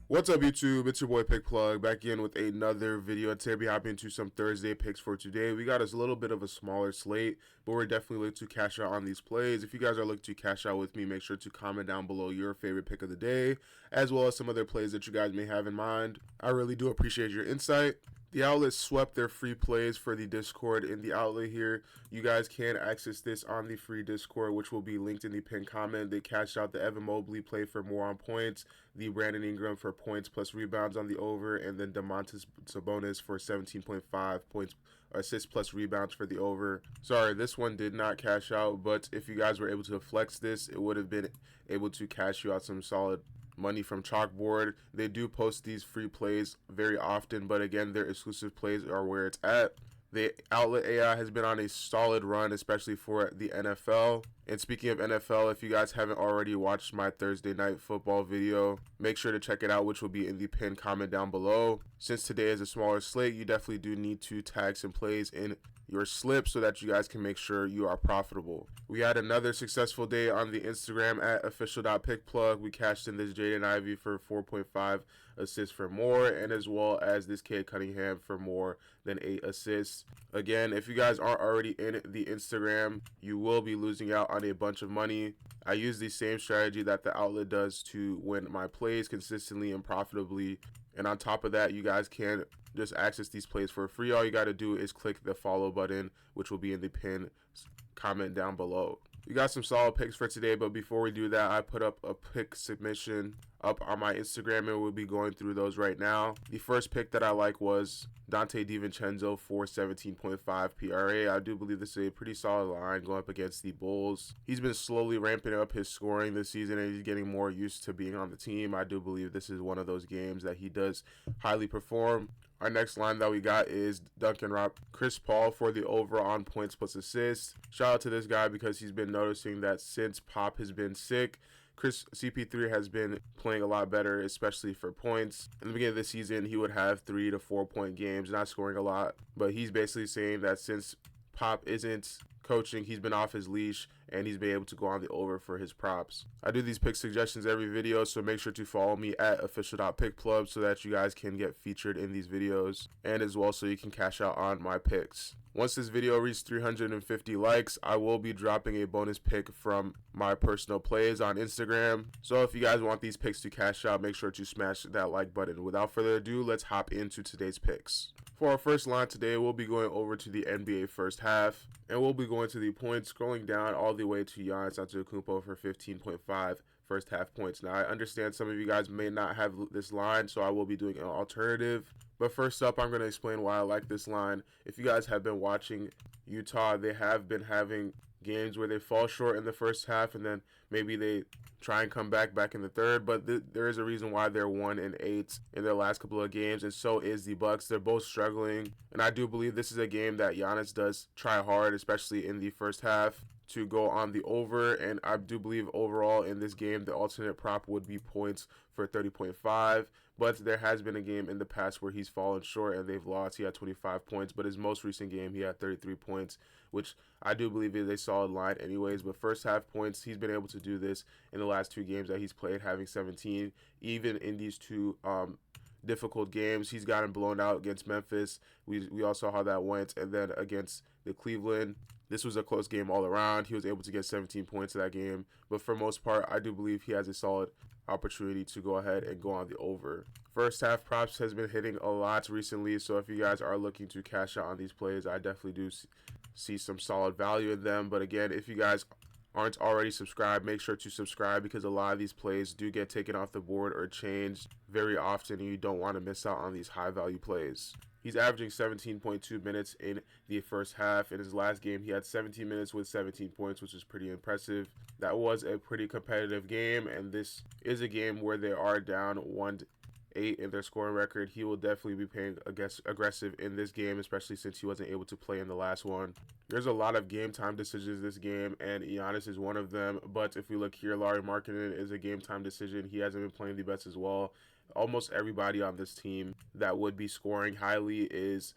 What's up, YouTube? It's your boy Pick Plug back in with another video. Today we'll be hopping into some Thursday picks for today. We got us a little bit of a smaller slate, but we're definitely looking to cash out on these plays. If you guys are looking to cash out with me, make sure to comment down below your favorite pick of the day, as well as some other plays that you guys may have in mind. I really do appreciate your insight. The outlet swept their free plays for the Discord in the outlet here. You guys can access this on the free Discord, which will be linked in the pinned comment. They cashed out the Evan Mobley play for more on points, the Brandon Ingram for points plus rebounds on the over, and then Domantas Sabonis for 17.5 points, assists plus rebounds for the over. Sorry, this one did not cash out, but if you guys were able to flex this, it would have been able to cash you out some solid money from Chalkboard. They do post these free plays very often, but again, their exclusive plays are where it's at. The outlet AI has been on a solid run, especially for the NFL. And speaking of NFL, if you guys haven't already watched my Thursday night football video, make sure to check it out, which will be in the pinned comment down below. Since today is a smaller slate, you definitely do need to tag some plays in your slip so that you guys can make sure you are profitable. We had another successful day on the Instagram at official.pickplug. We cashed in this Jaden Ivey for 4.5 assists for more, and as well as this Cade Cunningham for more than 8 assists. Again, if you guys aren't already in the Instagram, you will be losing out on a bunch of money. I use the same strategy that the outlet does to win my plays consistently and profitably. And on top of that, you guys can just access these plays for free. All you got to do is click the follow button, which will be in the pinned comment down below. We got some solid picks for today, but before we do that, I put up a pick submission up on my Instagram, and we'll be going through those right now. The first pick that I like was Dante DiVincenzo for 17.5 PRA. I do believe this is a pretty solid line going up against the Bulls. He's been slowly ramping up his scoring this season, and he's getting more used to being on the team. I do believe this is one of those games that he does highly perform. Our next line that we got is Chris Paul for the over on points plus assists. Shout out to this guy because he's been noticing that since Pop has been sick, CP3 has been playing a lot better, especially for points. In the beginning of the season, he would have 3 to 4 point games, not scoring a lot. But he's basically saying that since Pop isn't coaching, he's been off his leash, and he's been able to go on the over for his props. I do these pick suggestions every video, so make sure to follow me at official.pickplug so that you guys can get featured in these videos, and as well so you can cash out on my picks. Once this video reaches 350 likes, I will be dropping a bonus pick from my personal plays on Instagram. So if you guys want these picks to cash out, make sure to smash that like button. Without further ado, let's hop into today's picks. For our first line today, we'll be going over to the NBA first half, and we'll be going to the points, scrolling down all the way to Giannis Antetokounmpo for 15.5 first half points. Now, I understand some of you guys may not have this line, so I will be doing an alternative. But first up, I'm going to explain why I like this line. If you guys have been watching Utah, they have been having games where they fall short in the first half, and then maybe they try and come back in the third. But there is a reason why they're 1-8 in their last couple of games, and so is the Bucks. They're both struggling, and I do believe this is a game that Giannis does try hard, especially in the first half, to go on the over. And I do believe overall in this game, the alternate prop would be points for 30.5. But there has been a game in the past where he's fallen short and they've lost. He had 25 points, but his most recent game, he had 33 points, which I do believe is a solid line anyways. But first half points, he's been able to do this in the last 2 games that he's played, having 17. Even in these 2 difficult games, he's gotten blown out against Memphis. We all saw how that went. And then against the Cleveland, this was a close game all around. He was able to get 17 points in that game. But for most part, I do believe he has a solid opportunity to go ahead and go on the over. First half props has been hitting a lot recently, so if you guys are looking to cash out on these plays, I definitely do see some solid value in them. But again, if you guys aren't already subscribed, make sure to subscribe because a lot of these plays do get taken off the board or changed very often, and you don't want to miss out on these high value plays. He's averaging 17.2 minutes in the first half. In his last game, he had 17 minutes with 17 points, which is pretty impressive. That was a pretty competitive game, and this is a game where they are down 1-8 in their scoring record. He will definitely be playing aggressive in this game, especially since he wasn't able to play in the last one. There's a lot of game time decisions this game, and Giannis is one of them. But if we look here, Lauri Markkanen is a game time decision. He hasn't been playing the best as well. Almost everybody on this team that would be scoring highly is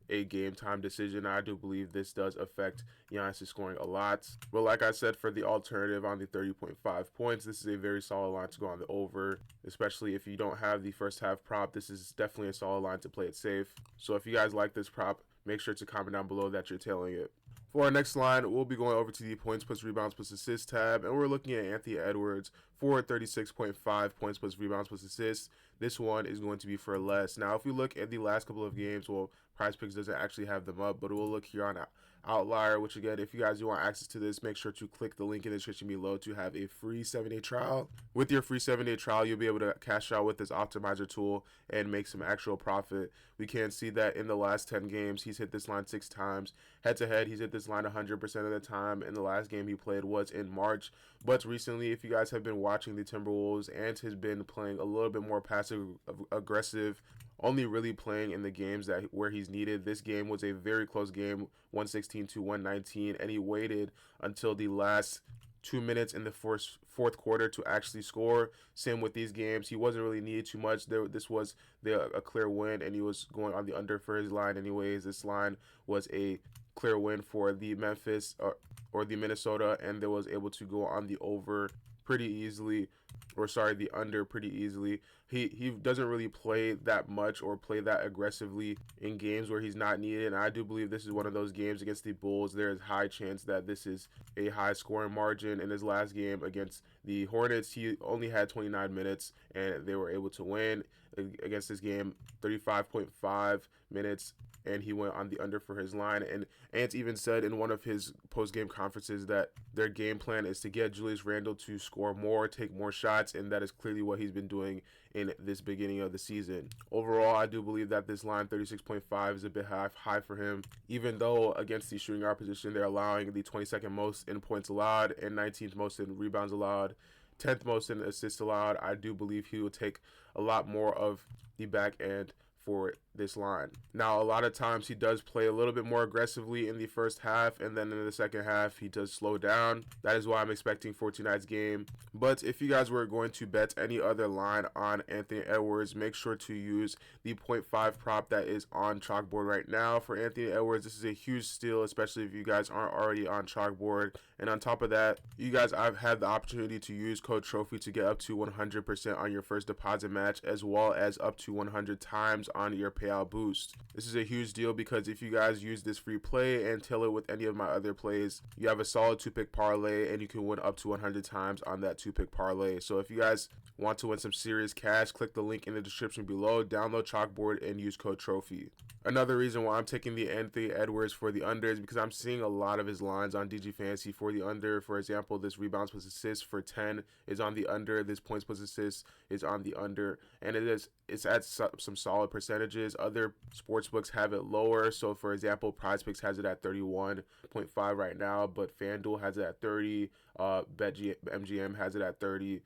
a game time decision. I do believe this does affect Giannis' scoring a lot. But like I said, for the alternative on the 30.5 points, this is a very solid line to go on the over, especially if you don't have the first half prop. This is definitely a solid line to play it safe. So if you guys like this prop, make sure to comment down below that you're tailing it. For our next line, we'll be going over to the points plus rebounds plus assists tab, and we're looking at Anthony Edwards for 36.5 points plus rebounds plus assists. This one is going to be for less. Now, if we look at the last couple of games, well, PrizePicks doesn't actually have them up, but we'll look here on Outlier, which again, if you guys do want access to this, make sure to click the link in the description below to have a free 7-day trial. With your free 7-day trial, you'll be able to cash out with this optimizer tool and make some actual profit. We can see that in the last 10 games, he's hit this line 6 times. Head to head, he's hit this line 100% of the time, and the last game he played was in March. But recently, if you guys have been watching the Timberwolves, Ant has been playing a little bit more passive aggressive, only really playing in the games that where he's needed. This game was a very close game, 116 to 119, and he waited until the last 2 minutes in the fourth quarter to actually score. Same with these games, he wasn't really needed too much. This was a clear win, and he was going on the under for his line anyways. This line was a clear win for the Memphis or the Minnesota, and they was able to go on the over pretty easily, or sorry, the under pretty easily. He doesn't really play that much or play that aggressively in games where he's not needed, and I do believe this is one of those games against the Bulls. There is high chance that this is a high scoring margin. In his last game against the Hornets, he only had 29 minutes and they were able to win. Against this game, 35.5 minutes, and he went on the under for his line. And Ant even said in one of his post-game conferences that their game plan is to get Julius Randle to score more, take more shots, and that is clearly what he's been doing in this beginning of the season. Overall, I do believe that this line 36.5 is a bit high for him, even though against the shooting guard position, they're allowing the 22nd most in points allowed and 19th most in rebounds allowed, 10th most in assists allowed. I do believe he will take a lot more of the back end for this line. Now, a lot of times he does play a little bit more aggressively in the first half, and then in the second half he does slow down. That is why I'm expecting for tonight's game. But if you guys were going to bet any other line on Anthony Edwards, make sure to use the 0.5 prop that is on Chalkboard right now. For Anthony Edwards, this is a huge steal, especially if you guys aren't already on Chalkboard. And on top of that, you guys have had the opportunity to use code TROPHY to get up to 100% on your first deposit match, as well as up to 100 times on your payout boost. This is a huge deal because if you guys use this free play and tail it with any of my other plays, you have a solid 2-pick parlay and you can win up to 100 times on that 2-pick parlay. So if you guys want to win some serious cash, click the link in the description below, download Chalkboard, and use code TROPHY. Another reason why I'm taking the Anthony Edwards for the under is because I'm seeing a lot of his lines on DG Fantasy for the under. For example, this rebounds plus assists for 10 is on the under. This points plus assists is on the under, and it's at some solid percentages. Other sportsbooks have it lower. So for example, PrizePicks has it at 31.5 right now, but FanDuel has it at 30. BetMGM has it at 30.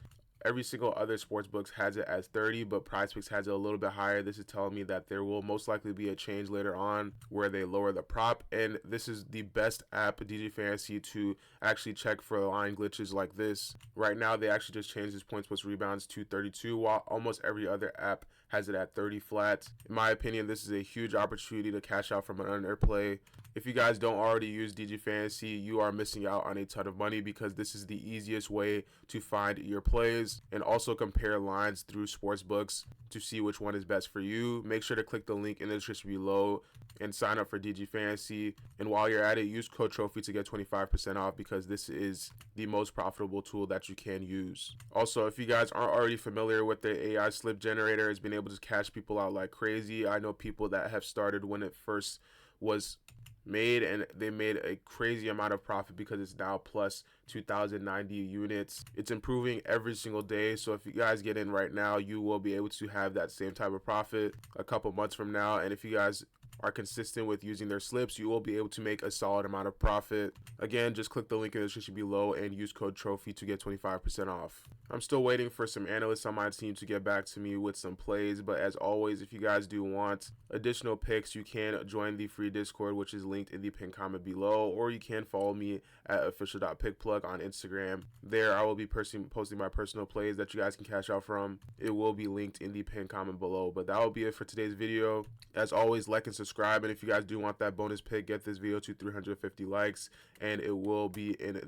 Every single other sportsbooks has it as 30, but PrizePicks has it a little bit higher. This is telling me that there will most likely be a change later on where they lower the prop, and this is the best app, DG Fantasy, to actually check for line glitches like this. Right now, they actually just changed this points plus rebounds to 32, while almost every other app has it at 30 flat. In my opinion, this is a huge opportunity to cash out from an underplay. If you guys don't already use DG Fantasy, you are missing out on a ton of money because this is the easiest way to find your plays and also compare lines through sportsbooks to see which one is best for you. Make sure to click the link in the description below and sign up for DG Fantasy. And while you're at it, use code TROPHY to get 25% off because this is the most profitable tool that you can use. Also, if you guys aren't already familiar with the AI slip generator, it's been able to cash people out like crazy. I know people that have started when it first was made, and they made a crazy amount of profit because it's now plus 2,090 units. It's improving every single day, so if you guys get in right now, you will be able to have that same type of profit a couple months from now. And if you guys are consistent with using their slips, you will be able to make a solid amount of profit. Again, just click the link in the description below and use code TROPHY to get 25% off. I'm still waiting for some analysts on my team to get back to me with some plays, but as always, if you guys do want additional picks, you can join the free Discord, which is linked in the pinned comment below, or you can follow me at official.pickplug on Instagram. There, I will be posting my personal plays that you guys can cash out from. It will be linked in the pinned comment below, but that will be it for today's video. As always, like and subscribe subscribe, and if you guys do want that bonus pick, get this video to 350 likes, and it will be in a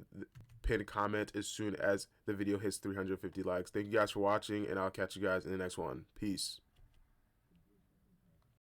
pinned comment as soon as the video hits 350 likes. Thank you guys for watching, and I'll catch you guys in the next one. Peace.